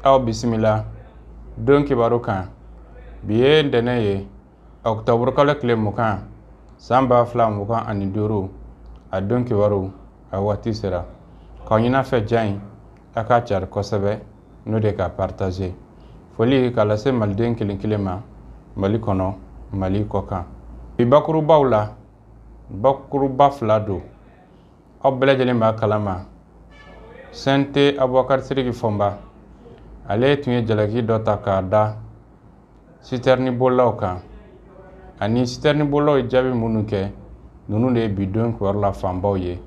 aw bisimila don kibaru kan bi ye ntɛnɛ ye octobre kalo tile 20 san 2025 a don kibaru a waati sera k'aw ɲina fɛ jan a ka cari kosɛbɛ n'o de ka partager foli k'a lase maliden kelen kelen ma Mali kɔnɔ Mali kɔkan bi bakurubaw la bakuruba 2 don aw bɛɛ lajɛlen b'a kalama Sente Abubakar Siriki Fɔnba ale tun ye jalaki dɔ ta k'a da citerni bolaw kan ani citerni bolaw ye jaabi minnu kɛ ninnu de ye bi don kibaru la fanbaw ye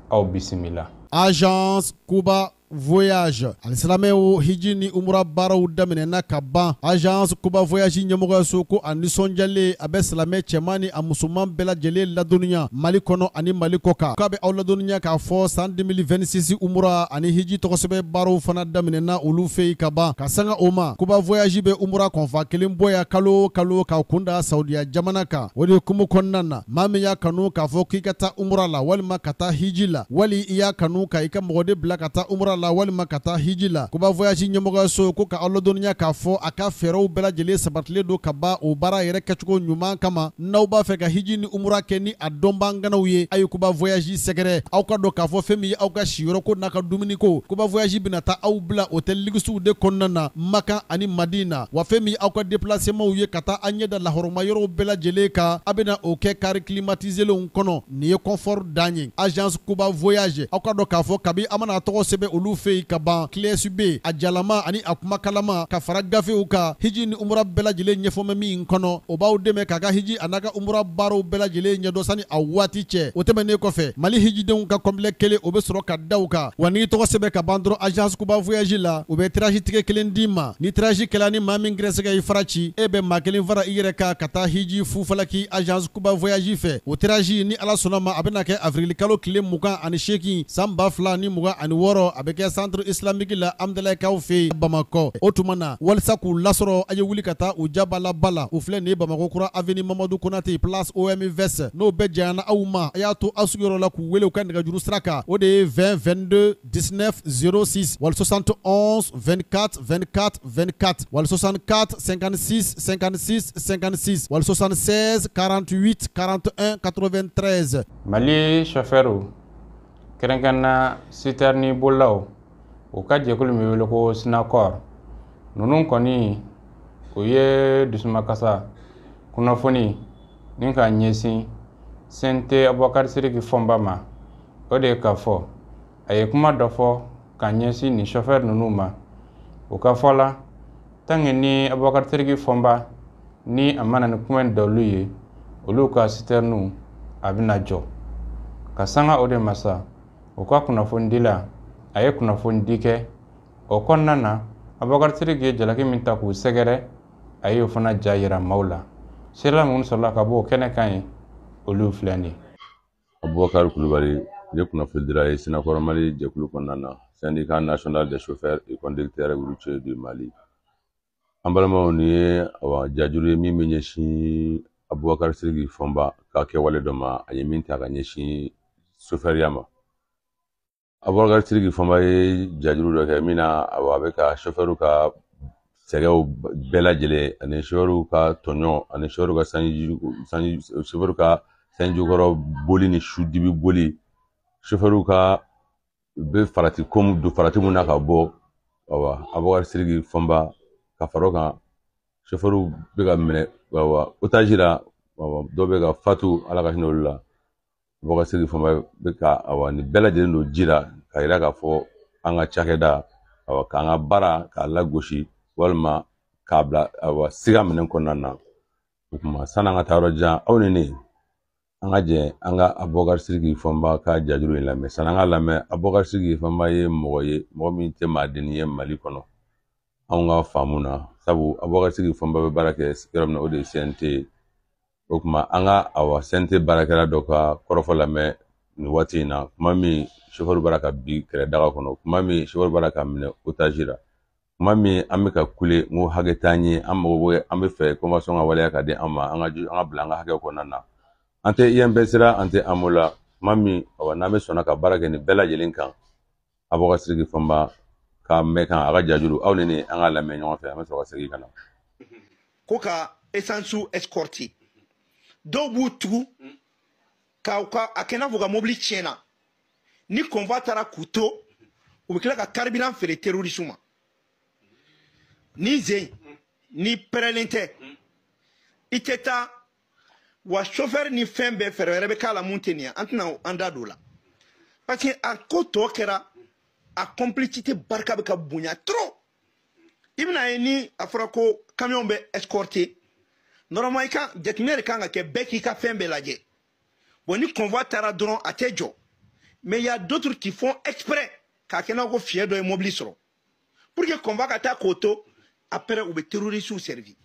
aw bisimila. Agence Cuba Voyage alisalamɛw hiji ni umura baaraw daminɛna ka ban. Agence Cuba Voyage ɲɛmɔgɔyaso ko a nisɔndiyalen a bɛ silamɛ cɛman ni a musoman bɛɛ lajɛlen ladɔnniya Mali kɔnɔ ani Mali kɔkan. K'a bɛ aw ladɔnniya k'a fɔ san 2026 umura ani hiji tɔgɔsɛbɛ baaraw fana daminɛna olu fɛ yen ka ban. Ka sanga o ma Cuba Voyage bɛ umura kɔnfa kelen bɔya kalo kalo k'a kunda Saudiya jamana kan. O de kumu kɔnɔna na maa min y'a kanu k'a fɔ k'i ka taa umura la walima ka taa hiji la wali i y'a kanu ka i ka mɔgɔden bila ka taa umura la walima ka taa hiji la. Cuba Voyage ɲɛmɔgɔyaso ko ka aw ladɔnniya k'a fɔ a ka fɛɛrɛw bɛɛ lajɛlen sabatilen don ka ban o baara yɛrɛ kɛcogo ɲuman kama. N'aw b'a fɛ ka hiji ni umura kɛ ni a dɔnbaganaw ye a ye Cuba Voyage sɛgɛrɛ. Aw ka dɔn k'a fɔ fɛn min ye aw ka siyɔrɔ ko n'a ka dumuni ko Cuba Voyage bɛna taa aw bila hôtel luxuw de kɔnɔna na Maka ani Madina wa fɛn min aw ka déplacement ye ka taa a ɲɛda lahɔrɔma yɔrɔw bɛɛ lajɛlen kan a bɛna o kɛ kari climatiselenw kɔnɔ. Nin ye confort dan ye. Agence Cuba Voyage aw ka dɔn k'a fɔ kabi a mana tɔgɔ sɛbɛn olu fɛ yen ka ban clés be a jalama ani a kumakalama ka fara gafew ka hiji ni umura bɛɛ lajɛlen ɲɛfɔmɛ min kɔnɔ o b'aw dɛmɛ k'a ka hiji a n'a ka umura baaraw bɛɛ lajɛlen ɲɛdɔn sani a waati cɛ. O tɛmɛnen kɔfɛ Mali hijidenw ka complet kelen o bɛ sɔrɔ ka da u kan wa n'i tɔgɔ sɛbɛn ka ban dɔrɔn Agence Cuba Voyage la u bɛ tirage tigɛ kelen d'i ma. Ni tirage kɛla ni maa min gɛrɛsɛgɛ i fara ci e bɛ maa kelen fara i yɛrɛ kan ka taa hiji fufalaki Agence Cuba Voyage fɛ. O tirage ni Ala sɔnna ma a bɛna kɛ avril kalo tile 28 san 2026 a bɛ kɛ centre islamique la Amdalaikaw fɛ Bamakɔ. O tuma na walisa k'u lasɔrɔ a ye wuli ka taa u jabala bala u filɛ nin ye Bamakɔ kura avenue Mamadu Konate place OMVS n'o bɛɛ janyana aw ma a y'a to aw sigiyɔrɔ la k'u wele u ka nɛgɛjuru sira kan o de ye 20 22 19 06 wali 71 24 24 24 wali 64 56 56 56 wali 76 48 41 93. Mali chauffeur kɛrɛnkɛrɛnna citerni bolaw o ka jɛkulu min wele ko Sinacor ninnu kɔni o ye dusumakasa kunnafoni ni ka ɲɛsin Sente Abubakar Siriki Fɔnba ma o de ye k'a fɔ a ye kuma dɔ fɔ ka ɲɛsin ni chauffeur ninnu ma o ka fɔ la tant que ni Abubakar Siriki Fɔnba ni a mana ni kuma in da olu ye olu ka citerniw a bɛna jɔ ka sanga o de ma sa o ka kunnafoni dila a ye kunnafoni di kɛ o kɔnɔna na Abubakar Siriki ye jalaki min ta k'u sɛgɛrɛ a ye o fana ja yira maaw la sera minnu sɔrɔla ka bɔ o kɛnɛ kan ye olu filɛ nin ye. Abubakar Kulubali ye kunnafoni dira ye Sinacor Mali jɛkulu kɔnɔna na syndicat national des chauffeurs et conducteurs routiers du Mali. An balimaw nin ye jajuru ye min bɛ ɲɛsin Abubakar Siriki Fɔnba ka kɛwale dɔ ma a ye min ta ka ɲɛsin chauffeuriya ma. Abubakar Siriki Fɔnba ye jajuru dɔ kɛ min na a bɛ ka chauffeur ka sɛgɛw bɛɛ lajɛlen ani chauffeur ka tɔɲɔ ani chauffeur ka sanjikɔrɔ boli ni sudibi boli chauffeur ka bɛ farati ko don farati mun na ka bɔ Abubakar Siriki Fɔnba ka fara o kan chauffeur bɛ ka minɛ otage la dɔw bɛ ka fatu Ala ka hinɛ olu la. Abubakar Siriki Fɔnba bɛ ka nin bɛɛ lajɛlen don ji la ka yira k'a fɔ an ka cakɛda k'an ka baara k'a lagosi walima k'a bila siga minɛn kɔnɔna na. O kuma san'an ka taa yɔrɔ jan aw ni ne an ka jɛ an ka Abubakar Siriki Fɔnba ka jajuru in lamɛn san'an ka lamɛn. Abubakar Siriki Fɔnba ye mɔgɔ min tɛ maadenni ye Mali kɔnɔ anw ka faamu na sabu Abubakar Siriki Fɔnba bɛ baara kɛ yɔrɔ min na o de ye CNT. O kuma an ka CNT baarakɛla dɔ ka kɔrɔfɔ lamɛn nin waati in na kuma min chauffeur b'a ka bi kɛrɛ daga kɔnɔ kuma min chauffeur b'a ka minɛ otage la kuma min an bɛ ka kule n ko hakɛ t'an ye an mago bɛ an bɛ fɛ convention ka waleya ka di an ma an ka bila an ka hakɛ kɔnɔna na an tɛ INPS sira an tɛ AMO la kuma min n'an bɛ sɔnna ka baara kɛ nin bɛɛ lajɛlen kan Abubakar Siriki Fɔnba ka mɛn kan a ka jajuru aw ni an ka lamɛn ɲɔgɔn fɛ an bɛ sɔrɔ ka segin ka na ko ka essence escorter dɔw b'u tugu ka a kɛ n'a fɔ ka mobili tiɲɛna ni convoi taara k'u to u bɛ tila ka carburant feere terroriste ma ni zen ni pɛrɛlen tɛ i tɛ taa wa chauffeur ni fɛn bɛɛ fɛɛrɛ wɛrɛ bɛ k'a la mun tɛ nin ye an tɛna an da don o la parce que a ko tɔ kɛra a complicité barika bɛ ka bonya trop i bɛna ye ni a fɔra ko camion bɛ escorter normalement i kan jateminɛ de kan ka kɛ bɛɛ k'i ka fɛn bɛɛ lajɛ bon ni convoi taara dɔrɔn a tɛ jɔ mais il y a d'autres qui font exprès k'a kɛ n'a ko fiɲɛ dɔ ye mobili sɔrɔ pour que convoi ka taa k'o to après u bɛ terroristes servi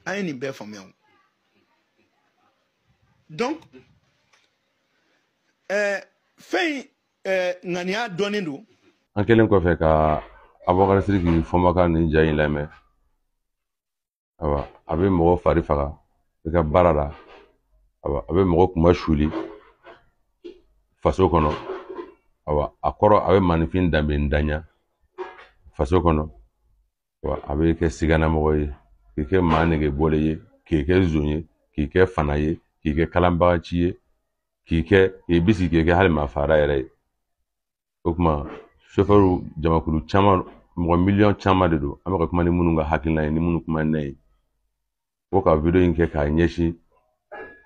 an ye nin bɛɛ faamuya o donc fɛn ŋaniya dɔnnen don an kɛlen kɔfɛ ka Abubakar Sidiki fɔnbaka nin ja in lamɛn a bɛ mɔgɔ fari faga i ka baara la a bɛ mɔgɔ kunba suli faso kɔnɔ a kɔrɔ a bɛ maninfin danbe daɲa faso kɔnɔ a bɛ kɛ siganamɔgɔ ye k'i kɛ maa nege bɔlen ye k'i kɛ zon ye k'i kɛ fana ye k'i kɛ kalanbagaci ye k'i bisi k'i kɛ hali maa fara yɛrɛ ye o tuma chauffeur jamakulu caman mɔgɔ miliyɔn caman de don an bɛ ka kuma ni minnu ka hakilina ye ni minnu kuma ne ye ko ka video in kɛ k'a ɲɛsin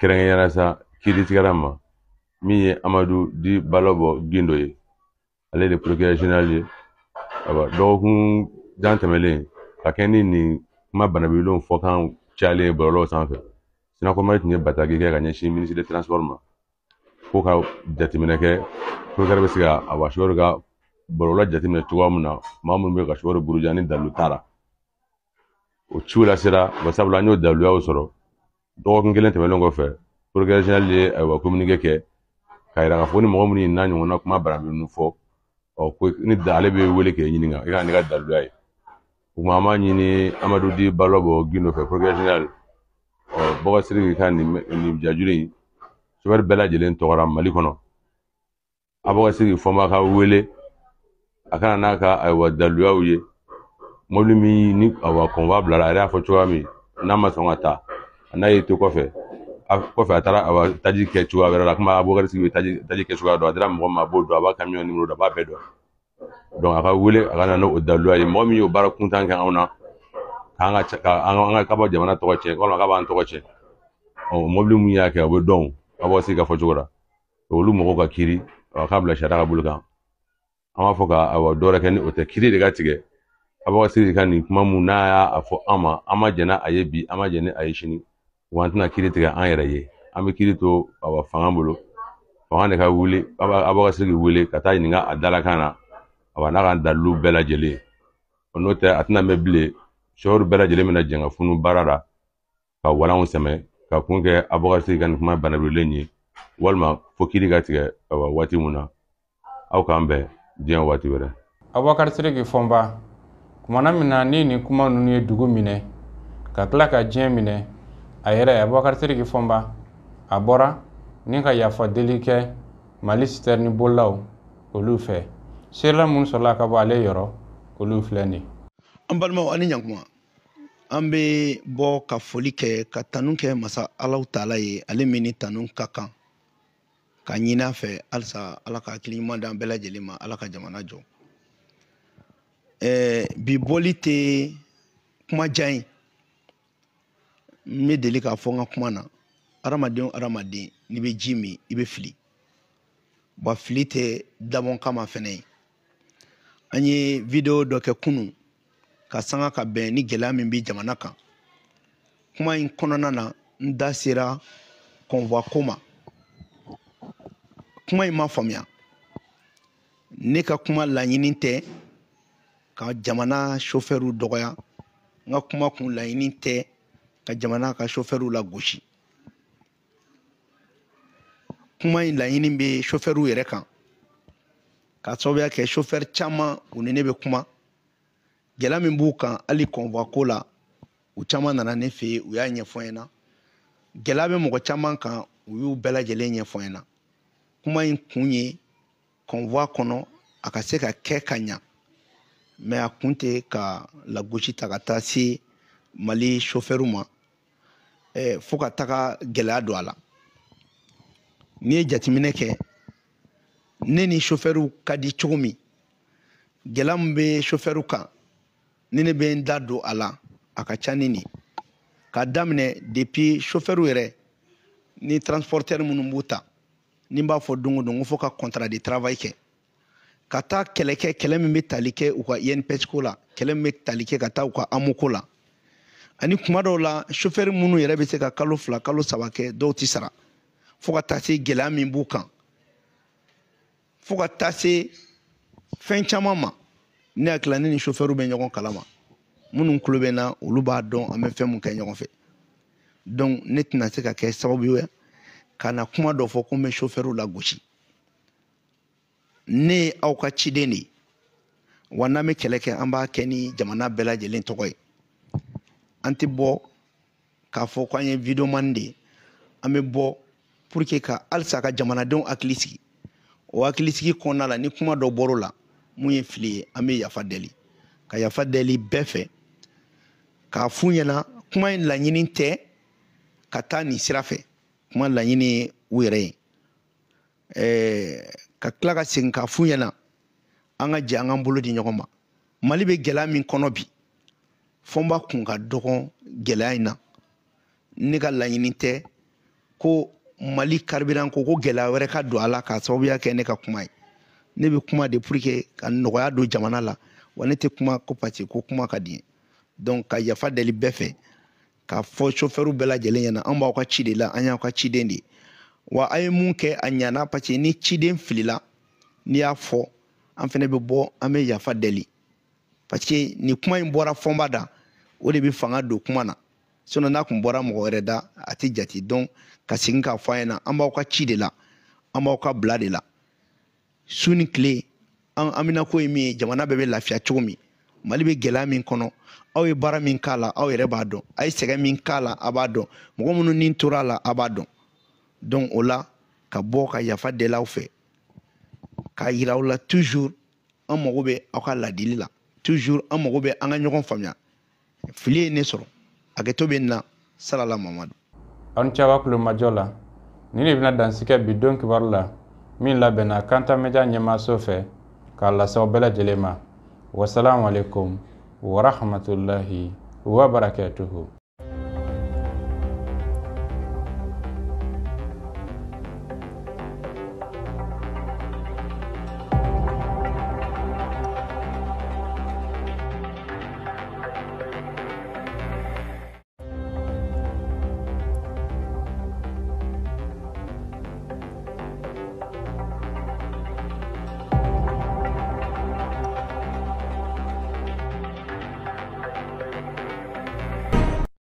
kɛrɛnkɛrɛnyara sa kiiritigɛla ma min ye Amadu Di Balobɔ Gindo ye ale de procureur général ye dɔgɔkun jan tɛmɛlen ka kɛ ni nin kuma banabilenw fɔkan cayalen ye bɔlɔlɔw sanfɛ Sinakɔrɔ tun ye bataki kɛ ka ɲɛsin ministre des transports ma ko ka jateminɛ kɛ procureur bɛ se ka chauffeur ka bɔlɔlɔ jateminɛ cogoya min na maa minnu bɛ ka chauffeur buruja ni dalu tara o ciw la sera sabula an y'o daluyaw sɔrɔ dɔgɔkun kelen tɛmɛnen kɔfɛ procureur général ye communiqué kɛ ka yira k'a fɔ ni mɔgɔ minnu n'a ɲɔgɔnna kuma banabilenw fɔ ko ni ale bɛ wele k'e ɲininka i ka ne ka daluya ye o tuma an b'a ɲini Amadu Di Balobɔ Gindo fɛ procureur général Bubakar Sidiki ka nin jajuru in chauffeur bɛɛ lajɛlen tɔgɔra Mali kɔnɔ Bubakar Sidiki fɔnbaka wele a kana n'a ka daluyaw ye mobili min ni convoi bilara a yɛrɛ y'a fɔ cogoya min n'a ma sɔn ka taa n'a y'i to kɔfɛ a taara taji kɛ cogoya wɛrɛ la komi Bubakar Sidiki bɛ taji kɛ cogoya dɔn a dira mɔgɔ ma a b'o dɔn a b'a camion numéro dɔn a b'a bɛɛ dɔn donc a ka wele a ka na n'o daluya ye mɔgɔ min y'o baara kuntan kɛ anw na k'a bɔ jamana tɔgɔ cɛn walima k'a b'an tɔgɔ cɛn mobili min y'a kɛ o bɛ dɔn Bubakar Sidiki ka fɔ cogo la olu mɔgɔw ka kiiri k'a bila sariya ka bolo kan an b'a fɔ ka dɔwɛrɛ kɛ ni o tɛ kiiri de ka tigɛ Bubakar Sidiki ka nin kuma mun n'a y'a fɔ an ma jɛn n'a ye bi an ma jɛn ni a ye sini wa an tɛna kiiri tigɛ an yɛrɛ ye an bɛ kiiri to fanga bolo fanga de ka wuli Bubakar Sidiki wele ka taa ɲininka a dalakan na n'a ka dalilu bɛɛ lajɛlen n'o tɛ a tɛna mɛn bilen chauffeur bɛɛ lajɛlen bɛna jɛn ka funu baara la ka walanw sɛmɛ ka kun kɛ Bubakar Sidiki ka nin kuma banabilen ye walima fo kiiri ka tigɛ waati mun na aw k'an bɛn diɲɛ waati wɛrɛ Abubakar Sidiki fɔnba kumana min na ni nin kuma ninnu ye dugu minɛ ka tila ka diɲɛ minɛ a yɛrɛ Abubakar Sidiki fɔnba a bɔra ni ka yafa deli kɛ Mali citerne bolilaw olu fɛ seerela minnu sɔrɔla ka bɔ ale yɔrɔ olu filɛ nin an balimaw ani ɲankuma an bɛ bɔ ka foli kɛ ka tanu kɛ masa Alahu Taala ye ale min ni tanu ka kan ka ɲini a fɛ halisa Ala ka hakili ɲuman d'an bɛɛ lajɛlen ma Ala ka jamana jɔ bi bɔli tɛ kuma jan ye n bɛ deli k'a fɔ n ka kuma na adamaden o adamaden n'i bɛ ji min i bɛ fili wa fili tɛ dabɔ kama fɛnɛ ye an ye video dɔ kɛ kunun ka sanga ka bɛn ni gɛlɛya min bɛ jamana kan kuma in kɔnɔna na n da sera convoi ko ma kuma in ma faamuya ne ka kuma laɲini tɛ ka jamana chauffeur dɔgɔya n ka kuma kun laɲini tɛ ka jamana ka chauffeur la gosi kuma in laɲini bɛ chauffeur yɛrɛ kan ka sababuya kɛ chauffeur caman u ni ne bɛ kuma gɛlɛya min b'u kan hali convoi ko la u caman nana ne fɛ yen u y'a ɲɛfɔ n ɲɛna gɛlɛya bɛ mɔgɔ caman kan u y'u bɛɛ lajɛlen ɲɛfɔ n ɲɛna kuma in kun ye convoi kɔnɔ a ka se ka kɛ ka ɲa mais a kun tɛ ka lagosi ta ka taa se Mali chauffeur ma fo ka taga gɛlɛya don a la. N'i ye jateminɛ kɛ ne ni chauffeur ka di cogo min, gɛlɛya min bɛ chauffeur kan ni ne bɛ n da don a la a ka ca ni nin. K'a daminɛ depuis chauffeur yɛrɛ ni transporteur minnu b'u ta ni n b'a fɔ don o don ko fo ka contrat de travail kɛ ka taa kɛlɛ kɛ, kɛlɛ min bɛ tali kɛ u ka INPS ko la, kɛlɛ min bɛ tali kɛ ka taa u ka AMO ko la, ani kuma dɔw la chauffeur minnu yɛrɛ bɛ se ka kalo 2 kalo 3 kɛ dɔw tɛ sara fo ka taa se gɛlɛya min b'u kan, fo ka taa se fɛn caman ma. Ne hakili la ne ni chauffeur bɛ ɲɔgɔn kalama, minnu tulo bɛ n na olu b'a dɔn an bɛ fɛn mun kɛ ɲɔgɔn fɛ. Donc ne tɛna se ka kɛ sababu ye ka na kuma dɔ fɔ ko n bɛ chauffeur lagosi. Ne ye aw ka ciden de ye, wa n'an bɛ kɛlɛ kɛ an b'a kɛ ni jamana bɛɛ lajɛlen tɔgɔ ye. An tɛ bɔ k'a fɔ ko an ye videoman de ye, an bɛ bɔ pour que ka halisa ka jamanadenw hakili sigi. O hakili sigi kɔnɔna la ni kuma dɔ bɔr'o la mun ye fili ye an bɛ yafa deli, ka yafa deli bɛɛ fɛ, k'a f'u ɲɛna kuma in laɲini tɛ ka taa nin sira fɛ, kuma laɲini ye u yɛrɛ ye. Ka tila ka segin k'a f'u ɲɛna an ka jɛ an k'an bolo di ɲɔgɔn ma. Mali bɛ gɛlɛya min kɔnɔ bi fo n b'a kun ka dɔgɔ gɛlɛya in na. Ne ka laɲini tɛ ko Mali carburant ko gɛlɛya wɛrɛ ka don a la k'a sababuya kɛ ne ka kuma ye. Ne bɛ kuma de pour que ka nɔgɔya don jamana la, wa ne tɛ kuma ko parce que ko kuma ka di n ye. Donc ka yafa deli bɛɛ fɛ, k'a fɔ chauffeur bɛɛ lajɛlen ɲɛna an b'aw ka ci de la, an y'aw ka ciden de ye. Wa a ye mun kɛ a ɲana parce que ni ciden filila n'i y'a fɔ an fana bɛ bɔ an bɛ yafa deli, parce que ni kuma in bɔra fɔnba da o de bɛ fanga don kuma na, sinon n'a kun bɔra mɔgɔ wɛrɛ da a tɛ jate. Donc ka segin k'a fɔ an ɲɛna an b'aw ka ci de la, an b'aw ka bila de la. Su ni tile an bɛna ko ye min ye, jamana bɛɛ bɛ lafiya cogo min, Mali bɛ gɛlɛya min kɔnɔ aw ye baara min k'a la aw yɛrɛ b'a dɔn, a ye sɛgɛn min k'a la a b'a dɔn, mɔgɔ minnu ni tora a la a b'a dɔn. Donc o la ka bɔ ka yafa deli aw fɛ, k'a yira aw la toujours an mago bɛ aw ka ladili la, toujours an mago bɛ an ka ɲɔgɔn faamuya. Fili ye ne sɔrɔ hakɛto bɛ n na, Salala Mamadu. Aw ni ce aw ka kulomajɔ la, nin de bɛna dansikɛ bi don kibaru la min labɛnna Kanta Media ɲɛmaaso fɛ k'a lase aw bɛɛ lajɛlen ma. Wasalamu alaikum wa rahmatulahi wa barakatuhu.